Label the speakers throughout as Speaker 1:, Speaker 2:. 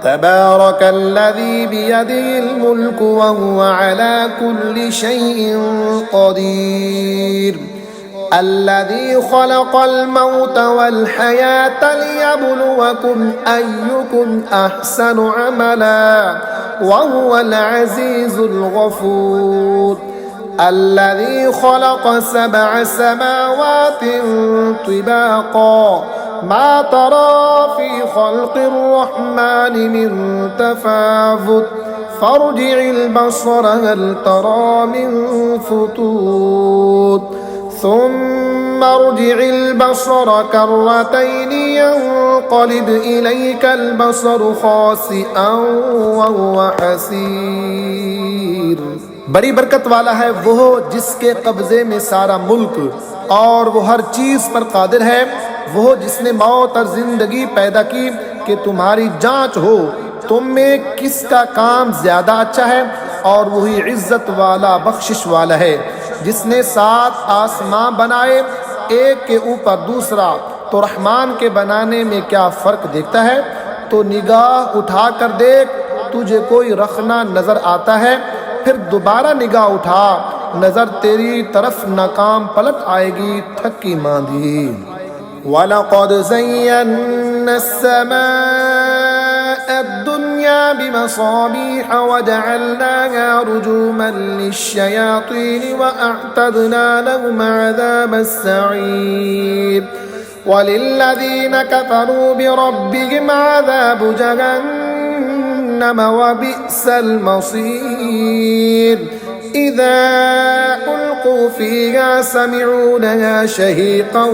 Speaker 1: तबारकल्लज़ी बियदिहिल मुल्कु व हुवा अला कुल्लि शैइन क़दीर अल्लज़ी खलक़ल मौत वल हयात लियब्लुवकुम अय्युकुम अहसनु अमला व हुवल अज़ीज़ुल गफ़ूर अल्लज़ी खलक़ सबअ समावातिन तिबाक़ा मा तरा फ़ी ख़ल्क़िर रहमानि मिन तफ़ावुत फ़र्जिइल बसर हल तरा मिन फ़ुतूर ثم ارجع البصر كرتين ينقلب إليك البصر خاسئا وهو حسير बड़ी बरकत वाला है वो जिसके कब्जे में सारा मुल्क और वो हर चीज पर कादिर है, वो जिसने मौत और जिंदगी पैदा की कि तुम्हारी जांच हो तुम में किसका काम ज्यादा अच्छा है, और वही इज्जत वाला बख्शिश वाला है जिसने 7 आसमां बनाए एक के ऊपर दूसरा, तो रहमान के बनाने में क्या फ़र्क देखता है। तो निगाह उठा कर देख तुझे कोई रखना नज़र आता है, फिर दोबारा निगाह उठा नज़र तेरी तरफ नाकाम पलट आएगी थकी मांदी। वलक़द ज़य्यन्ना अस्समाअ अद्दुन्या बिमसाबीह वजअलनाहा रुजूमन लिश्शयातीन वअअतदना लहुम अज़ाबस्सईर वलिल्लज़ीन कफ़रू बिरब्बिहिम अज़ाबु जहन्नम वबिअसल मसीर इज़ा उल्क़ू फ़ीहा समिअू लहा शहीक़न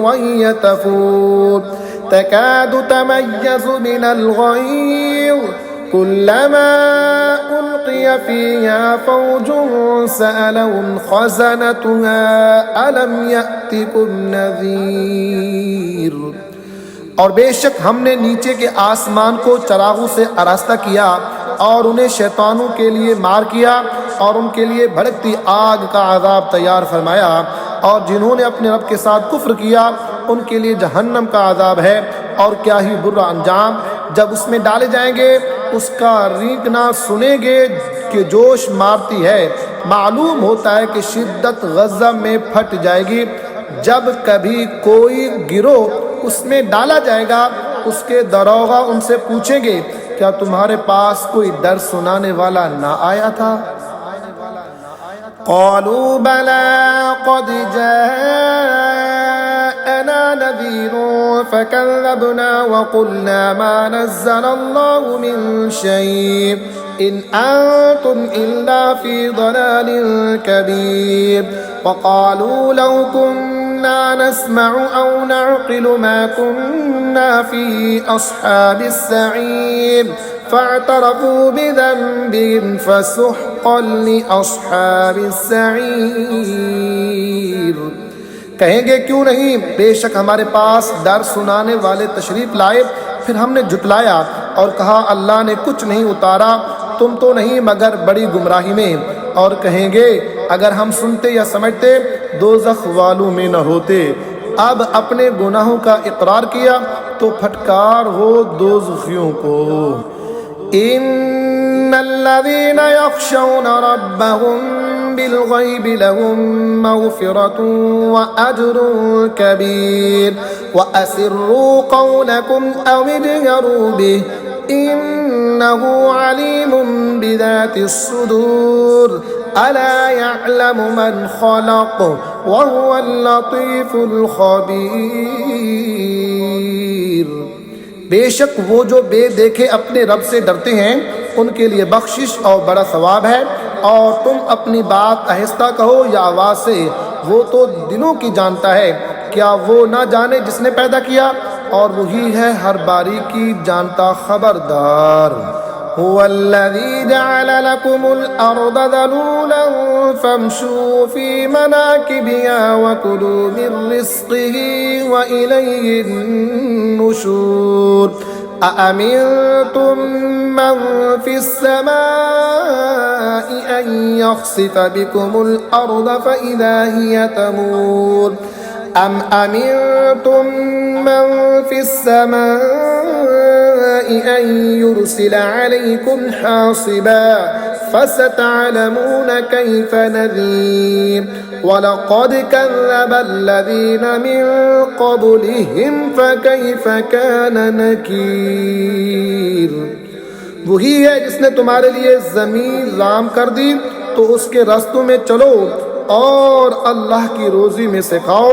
Speaker 1: वहिय तफ़ूर तकादु तमय्यज़ु मिनल ग़यज़ कुल्लमा उल्क़िय फ़ीहा फ़ौजुन सअलहुम ख़ज़नतुहा अलम यअतिकुम नज़ीर। और बेशक हमने नीचे के आसमान को चरागों से आरास्ता किया और उन्हें शैतानों के लिए मार किया और उनके लिए भड़कती आग का अज़ाब तैयार फरमाया, और जिन्होंने अपने रब के साथ कुफ्र किया उनके लिए जहन्नम का अज़ाब है, और क्या ही बुरा अंजाम। जब उसमें डाले जाएंगे उसका रींगना सुनेंगे कि जोश मारती है, मालूम होता है कि शिद्दत गज़ब में फट जाएगी। जब कभी कोई गिरोह उसमें डाला जाएगा उसके दरोगा उनसे पूछेंगे क्या तुम्हारे पास कोई डर सुनाने वाला ना आया था। क़ालू बला क़द जाअना नज़ीरुन फ़कज़्ज़बना वक़ुलना मा नज़्ज़लल्लाहु मिन शै'इन इन अंतुम इल्ला फ़ी ज़लालिन कबीर वक़ालू लौ कुन्ना नस्मअु औ नअक़िलु मा कुन्ना फ़ी अस्हाबिस सईर फ़अतरफ़ू बिज़ंबिहिम फ़सुह्क़न लिअस्हाबिस सईर। कहेंगे क्यों नहीं, बेशक हमारे पास डर सुनाने वाले तशरीफ लाए, फिर हमने झुटलाया और कहा अल्लाह ने कुछ नहीं उतारा, तुम तो नहीं मगर बड़ी गुमराही में। और कहेंगे अगर हम सुनते या समझते दोज़ख वालों में न होते। अब अपने गुनाहों का इकरार किया तो फटकार हो दोज़खियों को। इन्नल्लज़ीना यख़शौना रब्बहुम बिलग़ैबि लहुम मग़फ़िरतुन व अज्रुन कबीर व असिर्रू क़ौलकुम औ इजहरू बिहि इन्नहु अलीमुम बिज़ातिस सुदूर अला यअलमु मन ख़लक़ व हुवल लतीफ़ुल ख़बीर। बेशक वो जो बेदेखे अपने रब से डरते हैं उनके लिए बख्शिश और बड़ा सवाब है। और तुम अपनी बात आहिस्ता कहो या आवाज़ से, वो तो दिलों की जानता है, क्या वो ना जाने जिसने पैदा किया, और वही है हर बारीकी जानता खबरदार। हुवल्लज़ी जअल लकुमुल अर्द ज़लूलन फम्शू फ़ी मनाकिबिहा व कुलू मिन रिज़्क़िही व इलैहिन नुशूर। अअमिनतुम मन फ़िस समाइ अन यख़सिफ़ बिकुमुल अर्द फ़इज़ा हिय तमूर अम अमिनतुम मन फिस्समाइ अन युरसिला अलैकुम हासिबा फसतअलमून कैफ नज़ीर वलक़द कज़्ज़बल्लज़ीन मिन क़ब्लिहिम फकैफ़ कान नकीर। वही है जिसने तुम्हारे लिए ज़मीन राम कर दी, तो उसके रास्तों में चलो और अल्लाह की रोज़ी में से खाओ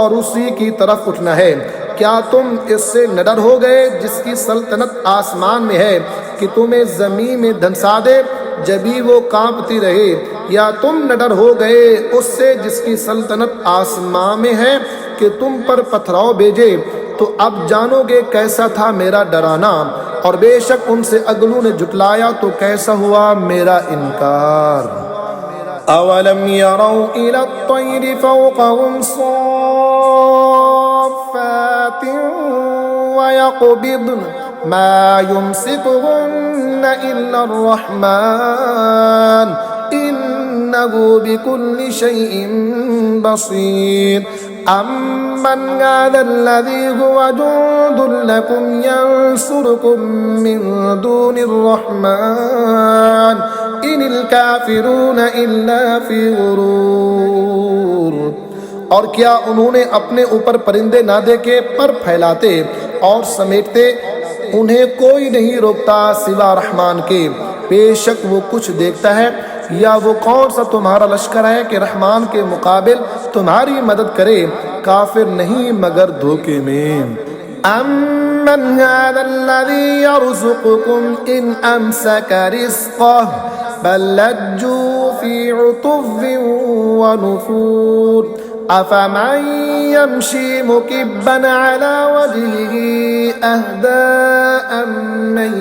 Speaker 1: और उसी की तरफ उठना है। क्या तुम इससे न डर हो गए जिसकी सल्तनत आसमान में है कि तुम्हें ज़मीन में धंसा दे जभी वो कांपती रहे, या तुम न डर हो गए उससे जिसकी सल्तनत आसमान में है कि तुम पर पथराव भेजे। तो अब जानोगे कैसा था मेरा डराना, और बेशक उनसे अगलों ने झुटलाया तो कैसा हुआ मेरा इनकार। अवलम यरौ इला तैरि फौक़हुम सॉफ़्फ़ातिन व यक़बिद्न मा युमसिकुहुन्न इल्ला अर्रहमान इन्नहु बिकुल्लि शैइन बसीर। अम्मन हाज़ल्लज़ी हुवा जुंदुन लकुम यंसुरुकुम मिन दूनिर्रहमान इनिल काफिरून इल्ला फी गुरूर। और क्या उन्होंने अपने ऊपर परिंदे ना देखे पर फैलाते और समेटते, उन्हें कोई नहीं रोकता सिवा रहमान के, बेशक वो कुछ देखता है। या वो कौन सा तुम्हारा लश्कर है कि रहमान के मुकाबिल तुम्हारी मदद करे, काफिर नहीं मगर धोखे में। अम्मन हाज़ल्लज़ी यर्ज़ुक़ुकुम इन अमसक रिज़्क़ह बल लज्जू फ़ी उतुव्विन व नुफ़ूर अफ़मन यमशी मुकिब्बन अला वजहिही अहदा अम्मन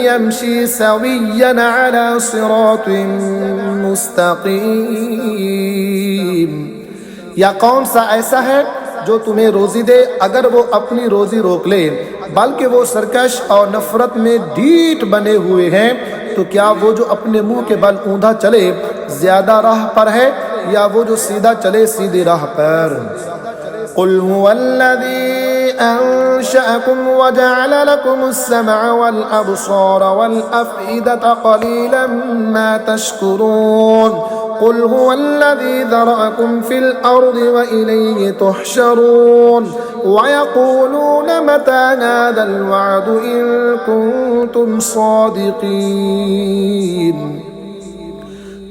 Speaker 1: यमशी सविय्यन अला सिरातिन मुस्तक़ीम। या कौन सा ऐसा है जो तुम्हें रोजी दे अगर वो अपनी रोजी रोक ले, बल्कि वो सरकश और नफरत में ढीठ बने हुए हैं। तो क्या वो जो अपने मुंह के बल ऊंधा चले ज्यादा राह पर है, या वो जो सीधा चले सीधी राह पर। कुल हुवल्लज़ी अंशअकुम व जअल लकुमुस्समअ वल अब्सार वल अफ़इदत क़लीलन मा तशकुरून। कुल हुवल्लज़ी ज़रअकुम फ़िल अर्ज़ि व इलैहि तुहशरून व यक़ूलून मता हाज़ल वअदु इन कुंतुम सादिक़ीन।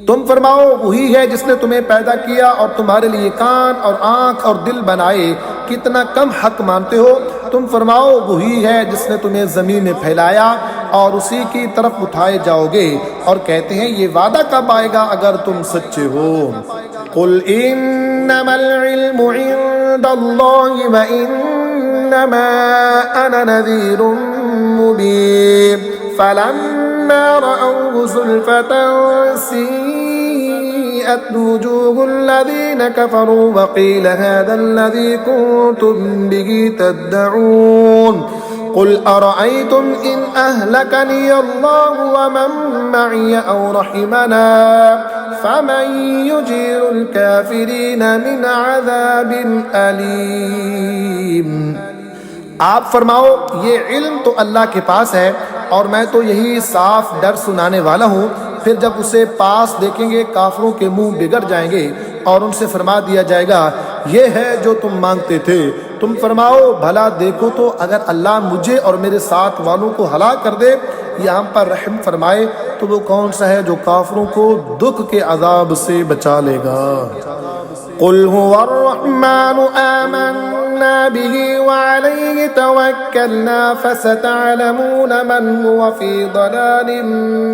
Speaker 1: तुम फरमाओ वही है जिसने तुम्हें पैदा किया और तुम्हारे लिए कान और आँख और दिल बनाए, कितना कम हक मानते हो। तुम फरमाओ वही है जिसने तुम्हें ज़मीन में फैलाया और उसी की तरफ उठाए जाओगे, और कहते हैं ये वादा कब आएगा अगर तुम सच्चे हो। कुल इन्नमल इल्मु इंदल्लाहि व इन्नमा अना नज़ीरुम मुबीन फलम्मा रअवहु ज़ुल्फ़तन सीअत वुजूहुल्लज़ीन कफ़रू व क़ील हाज़ाल्लज़ी कुंतुम बिही तद्दऊन। कुल अरअयतुम इन अहलकनी अल्लाहु व मन मअय औ रहिमना फमन युजीरुल काफिरीन मिन अज़ाबिन अलीम। आप फरमाओ ये इल्म तो अल्लाह के पास है और मैं तो यही साफ डर सुनाने वाला हूँ। फिर जब उसे पास देखेंगे काफिरों के मुंह बिगड़ जाएंगे और उनसे फरमा दिया जाएगा ये है जो तुम मांगते थे। तुम फरमाओ भला देखो तो अगर अल्लाह मुझे और मेरे साथ वालों को हलाक कर दे या हम पर रहम फरमाए तो वो कौन सा है जो काफिरों को दुख के अजाब से बचा लेगा। कुल हुवर्रहमानु आमन्ना बिही व अलैहि तवक्कलना फसतअलमून मन हुवा फी दलालिन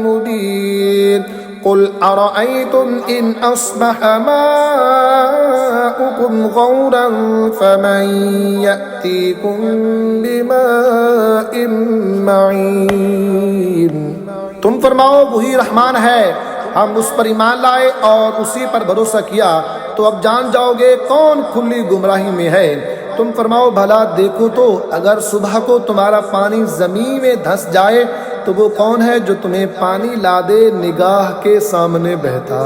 Speaker 1: मुबीन। कुल अरअयतुम इन अस्बह माउकुम गौरन फमन यअतीकुम बिमाइन मईन। तुम फरमाओ वही रहमान है, हम उस पर ईमान लाए और उसी पर भरोसा किया, तो अब जान जाओगे कौन खुली गुमराही में है। तुम फरमाओ भला देखो तो अगर सुबह को तुम्हारा पानी जमीन में धंस जाए तो वो कौन है जो तुम्हें पानी ला दे निगाह के सामने बहता।